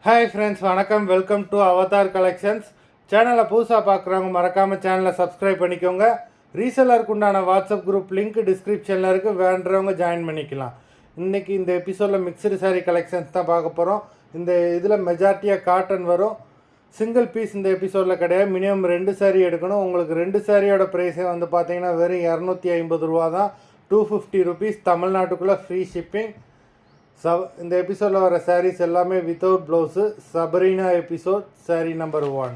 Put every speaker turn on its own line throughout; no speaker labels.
Hi friends, வணக்கம். Welcome to Avatar collections. சேனலை புதுசாக பார்க்குறவங்க மறக்காமல் சேனலை சப்ஸ்கிரைப் பண்ணிக்கோங்க. ரீசெல்லருக்கு உண்டான வாட்ஸ்அப் குரூப் லிங்க் டிஸ்கிரிப்ஷனில் இருக்குது, வேண்டுறவங்க ஜாயின் பண்ணிக்கலாம். இன்றைக்கி இந்த எபிசோடில் மிக்சடு சாரீ கலெக்ஷன்ஸ் தான் பார்க்க போகிறோம். இந்த இதில் மெஜாரிட்டியாக காட்டன் வரும். சிங்கிள் பீஸ் இந்த எபிசோடில் கிடையாது. மினிமம் 2 சாரீ எடுக்கணும். உங்களுக்கு 2 சாரியோட ப்ரைஸே வந்து பார்த்தீங்கன்னா வெறும் 250 ரூபா தான். 250 ருபீஸ். தமிழ்நாட்டுக்குள்ளே ஃப்ரீ ஷிப்பிங். இந்த எபிசோடில் வர சாரீஸ் எல்லாமே without blouse. Sabrina episode sari number 1.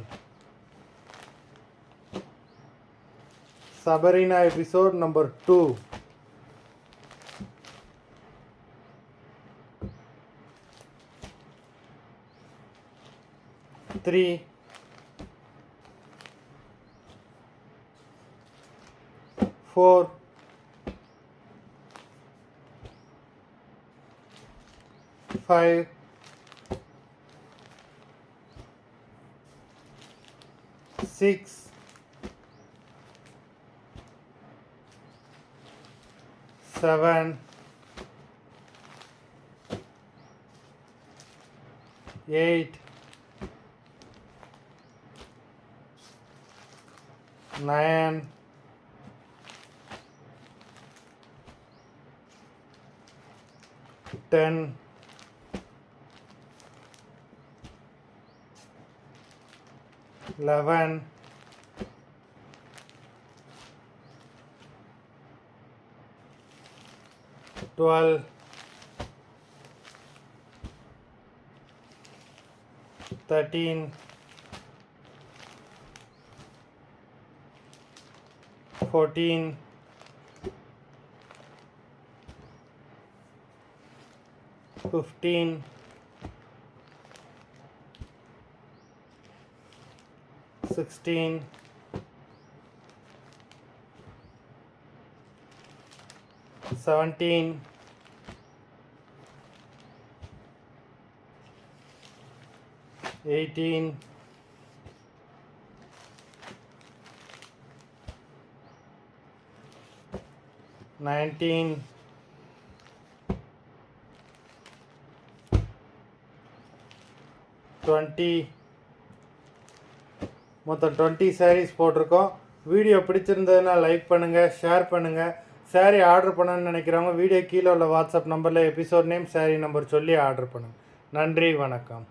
Sabrina episode number 2. Three, 4, 5, 6, 7, 8, 9, 10, 11, 12, 13, 14, 15, 16, 17, 18, 19, 20. மொத்தம் 20 சாரீஸ் போட்டிருக்கோம். வீடியோ பிடிச்சிருந்ததுன்னா லைக் பண்ணுங்கள், ஷேர் பண்ணுங்கள். சாரீ ஆர்டர் பண்ணணும்னு நினைக்கிறவங்க வீடியோ கீழே உள்ள வாட்ஸ்அப் நம்பரில் எபிசோட் நேம், சாரீ நம்பர் சொல்லி ஆர்டர் பண்ணுங்கள். நன்றி, வணக்கம்.